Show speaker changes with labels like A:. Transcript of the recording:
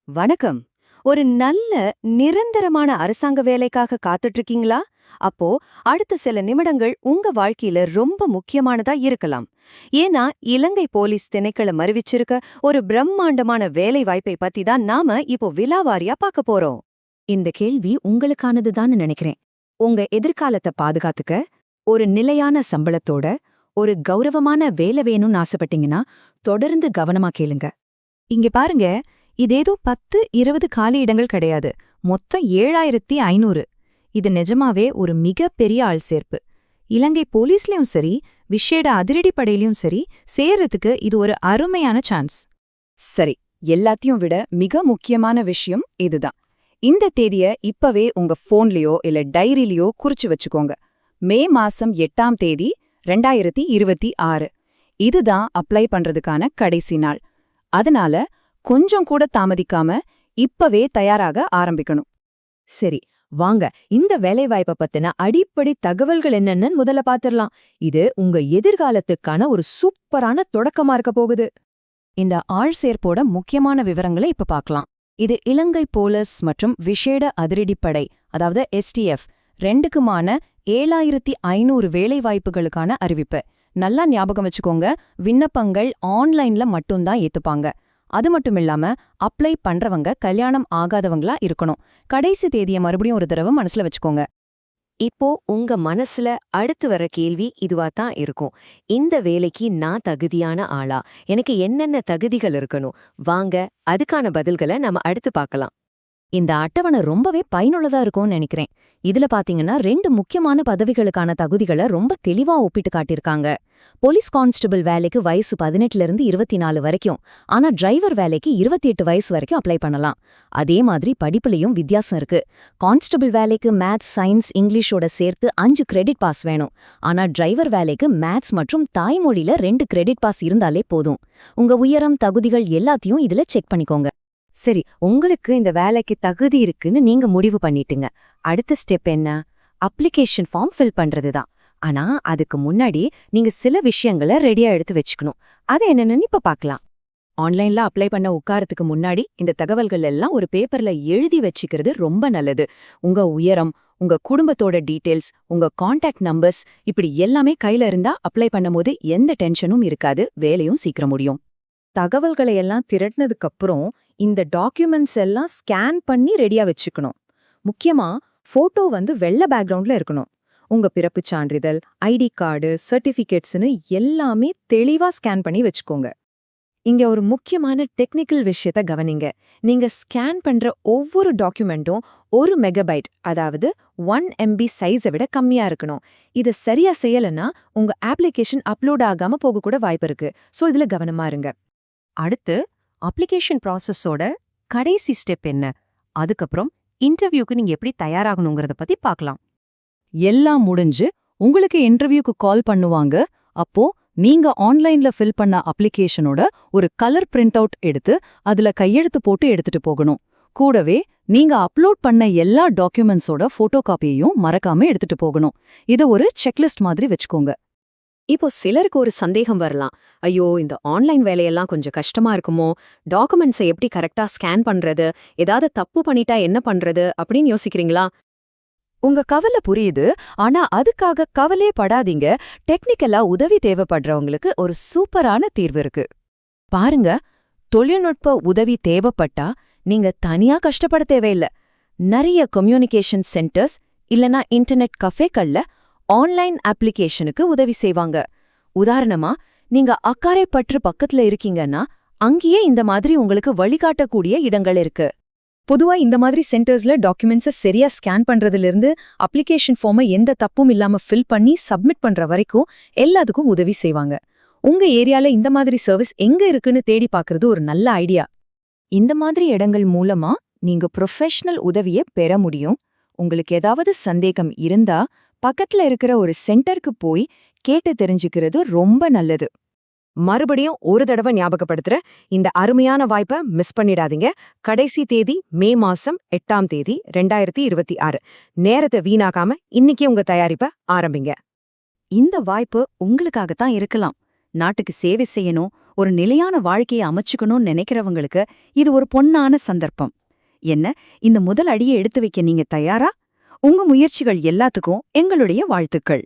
A: வணக்கம். ஒரு நல்ல நிரந்தரமான அரசாங்க வேலைக்காக காத்துட்டு இருக்கீங்களா? அப்போ அடுத்த சில நிமிடங்கள் உங்க வாழ்க்கையில ரொம்ப முக்கியமானதா இருக்கலாம். ஏன்னா இலங்கை போலீஸ் திணைக்களம் அறிவிச்சிருக்க ஒரு பிரம்மாண்டமான வேலை வாய்ப்பை பத்தி தான் நாம இப்போ விலாவாரியா பார்க்க போறோம். இந்த கேள்வி உங்களுக்கானதுதான் நினைக்கிறேன். உங்க எதிர்காலத்தை பாதுகாத்துக்க ஒரு நிலையான சம்பளத்தோட ஒரு கௌரவமான வேலை வேணும்னு ஆசைப்பட்டீங்கன்னா தொடர்ந்து கவனமா கேளுங்க. இங்க பாருங்க, இதேதோ 10-20 காலி இடங்கள் கிடையாது. மொத்தம் 7500. இது நிஜமாவே ஒரு மிகப்பெரிய ஆள் சேர்ப்பு. இலங்கை போலீஸ்லயும் சரி, விசேட அதிரடிப்படையிலயும் சரி, சேர்றதுக்கு இது ஒரு அருமையான சான்ஸ்.
B: சரி, எல்லாத்தையும் விட மிக முக்கியமான விஷயம் இதுதான். இந்த தேதிய இப்பவே உங்க போன்லயோ இல்ல டைரியிலயோ குறிச்சு வச்சுக்கோங்க. மே மாசம் 8ஆம் தேதி 2026. இதுதான் அப்ளை பண்றதுக்கான கடைசி நாள். அதனால கொஞ்சம் கூட தாமதிக்காம இப்பவே தயாராக ஆரம்பிக்கணும்.
A: சரி, வாங்க இந்த வேலைவாய்ப்பை பத்தின அடிப்படை தகவல்கள் என்னன்னு முதல்ல பாத்திரலாம். இது உங்க எதிர்காலத்துக்கான ஒரு சூப்பரான தொடக்கமா இருக்க போகுது. இந்த ஆள் சேர்ப்போட முக்கியமான விவரங்களை இப்ப பார்க்கலாம். இது இலங்கை போலீஸ் மற்றும் விசேட அதிரடிப்படை, அதாவது STF ரெண்டுக்குமான 7500 வேலைவாய்ப்புகளுக்கான அறிவிப்பு. நல்லா ஞாபகம் வச்சுக்கோங்க, விண்ணப்பங்கள் ஆன்லைன்ல மட்டும்தான் ஏத்துப்பாங்க. அது மட்டுமில்லாம அப்ளை பண்றவங்க கல்யாணம் ஆகாதவங்களா இருக்கணும். கடைசி தேதியை மறுபடியும் ஒரு தடவை மனசுல வச்சுக்கோங்க. இப்போ உங்க மனசுல அடுத்து வர கேள்வி இதுவாத்தான் இருக்கும். இந்த வேலைக்கு நான் தகுதியான ஆளா? எனக்கு என்னென்ன தகுதிகள் இருக்கணும்? வாங்க, அதுக்கான பதில்களை நம்ம அடுத்து பார்க்கலாம். இந்த அட்டவணை ரொம்பவே பயனுள்ளதா இருக்கும்னு நினைக்கிறேன். இதுல பாத்தீங்கன்னா 2 முக்கியமான பதவிகளுக்கான தகுதிகளை ரொம்ப தெளிவா ஒப்பிட்டு காட்டியிருக்காங்க. போலீஸ் கான்ஸ்டபிள் வேலைக்கு வயசு 18லிருந்து 24 வரைக்கும், ஆனா டிரைவர் வேலைக்கு 28 வயசு வரைக்கும் அப்ளை பண்ணலாம். அதே மாதிரி படிப்புலயும் வித்தியாசம் இருக்கு. கான்ஸ்டபிள் வேலைக்கு மேத்ஸ், சயின்ஸ், இங்கிலீஷோட சேர்த்து 5 கிரெடிட் பாஸ் வேணும். ஆனா டிரைவர் வேலைக்கு மேத்ஸ் மற்றும் தாய்மொழியில 2 கிரெடிட் பாஸ் இருந்தாலே போதும். உங்க உயரம், தகுதிகள் எல்லாத்தையும் இதுல செக் பண்ணிக்கோங்க. சரி, உங்களுக்கு இந்த வேலைக்கு தகுதி இருக்குன்னு நீங்க முடிவு பண்ணிட்டுங்க. அடுத்த ஸ்டெப் என்ன? அப்ளிகேஷன் ஃபார்ம் ஃபில் பண்றது தான். ஆனா அதுக்கு முன்னாடி நீங்க சில விஷயங்களை ரெடியா எடுத்து வச்சுக்கணும். அது என்னன்னு இப்ப பார்க்கலாம். ஆன்லைன்ல அப்ளை பண்ண உட்காரத்துக்கு முன்னாடி இந்த தகவல்கள் எல்லாம் ஒரு பேப்பர்ல எழுதி வச்சுக்கிறது ரொம்ப நல்லது. உங்க உயரம், உங்க குடும்பத்தோட டீடைல்ஸ், உங்க கான்டாக்ட் நம்பர்ஸ், இப்படி எல்லாமே கையில இருந்தா அப்ளை பண்ணும்போது எந்த டென்ஷனும் இருக்காது, வேலையும் சீக்கிரம் முடியும். தகவல்களை எல்லாம் திரட்டினதுக்கு அப்புறம் இந்த டாக்குமெண்ட்ஸ் எல்லாம் ஸ்கேன் பண்ணி ரெடியா வச்சுக்கணும். முக்கியமா போட்டோ வெள்ளை பேக்ரவுண்ட்ல இருக்கணும். உங்க பிறப்புச் சான்றிதழ், ஐடி கார்டு, சர்டிபிகேட்ஸ்னு எல்லாமே தெளிவா ஸ்கேன் பண்ணி வச்சுக்கோங்க. இங்க ஒரு முக்கியமான டெக்னிக்கல் விஷயத்த கவனிங்க. நீங்க ஸ்கேன் பண்ற ஒவ்வொரு டாக்குமெண்ட்டும் 1 மெகாபைட், அதாவது 1 MB சைஸை விட கம்மியா இருக்கணும். இதை சரியா செய்யலன்னா உங்க அப்ளிகேஷன் அப்லோட் ஆகாம போக கூட வாய்ப்பு இருக்கு. சோ இதுல கவனமா இருங்க. அடுத்து அப்ளிகேஷன் ப்ராசஸோட கடைசி ஸ்டெப் என்ன? அதுக்கப்புறம் இன்டர்வியூக்கு நீங்க எப்படி தயாராகணுங்கிறத பத்தி பார்க்கலாம்.
B: எல்லாம் முடிஞ்சு உங்களுக்கு இன்டர்வியூக்கு கால் பண்ணுவாங்க. அப்போ நீங்க ஆன்லைன்ல ஃபில் பண்ண அப்ளிகேஷனோட ஒரு கலர் பிரிண்ட் அவுட் எடுத்து அதுல கையெழுத்து போட்டு எடுத்துட்டு போகணும். கூடவே நீங்க அப்லோட் பண்ண எல்லா டாக்குமெண்ட்ஸோட போட்டோ காப்பியையும் மறக்காம எடுத்துட்டு போகணும். இத ஒரு செக்லிஸ்ட் மாதிரி வச்சுக்கோங்க.
A: இப்போ சிலருக்கு ஒரு சந்தேகம் வரலாம். ஐயோ, இந்த ஆன்லைன் வேலையெல்லாம் கொஞ்சம் கஷ்டமா இருக்குமோ? டாக்குமெண்ட்ஸை எப்படி கரெக்டா ஸ்கேன் பண்றது? ஏதாவது தப்பு பண்ணிட்டா என்ன பண்றது அப்படின்னு யோசிக்கிறீங்களா? உங்க கவலை புரியுது. ஆனா அதுக்காக கவலையே படாதீங்க. டெக்னிக்கலா உதவி தேவைப்படுறவங்களுக்கு ஒரு சூப்பரான தீர்வு இருக்கு. பாருங்க, தொழில்நுட்ப உதவி தேவைப்பட்டா நீங்க தனியா கஷ்டப்பட தேவையில்ல. நிறைய கம்யூனிகேஷன் சென்டர்ஸ் இல்லனா இன்டர்நெட் கஃபேக்கள்ல ஆன்லைன் அப்ளிகேஷனுக்கு உதவி செய்வாங்க. உதாரணமா, நீங்க அக்காரைப்பற்று பக்கத்துல இருக்கீங்கன்னா அங்கேயே இந்த மாதிரி உங்களுக்கு வழிகாட்டக்கூடிய இடங்கள் இருக்கு. பொதுவா இந்த மாதிரி சென்டர்ஸ்ல டாக்குமெண்ட்ஸை சரியா ஸ்கேன் பண்றதிலிருந்து அப்ளிகேஷன் ஃபார்மை எந்த தப்பும் இல்லாம ஃபில் பண்ணி சப்மிட் பண்ற வரைக்கும் எல்லாத்துக்கும் உதவி செய்வாங்க. உங்க ஏரியால இந்த மாதிரி சர்வீஸ் எங்க இருக்குன்னு தேடி பார்க்கறது ஒரு நல்ல ஐடியா. இந்த மாதிரி இடங்கள் மூலமா நீங்க ப்ரொஃபஷனல் உதவியை பெற முடியும். உங்களுக்கு ஏதாவது சந்தேகம் இருந்தா பக்கத்துல இருக்கிற ஒரு சென்டருக்கு போய் கேட்டு தெரிஞ்சுக்கிறது ரொம்ப நல்லது. மறுபடியும் ஒரு தடவை ஞாபகப்படுத்துற, இந்த அருமையான வாய்ப்பை மிஸ் பண்ணிடாதீங்க. கடைசி தேதி மே மாசம் 8ஆம் தேதி 2026. நேரத்தை வீணாக்காம இன்னைக்கு உங்க தயாரிப்பை ஆரம்பிங்க. இந்த வாய்ப்பு உங்களுக்காகத்தான் இருக்கலாம்.
B: நாட்டுக்கு சேவை செய்யணும், ஒரு நிலையான வாழ்க்கையை அமைச்சுக்கணும்னு நினைக்கிறவங்களுக்கு இது ஒரு பொன்னான சந்தர்ப்பம். என்ன, இந்த முதல் அடியை எடுத்து வைக்க நீங்க தயாரா? உங்க முயற்சிகள் எல்லாத்துக்கும் எங்களுடைய வாழ்த்துக்கள்.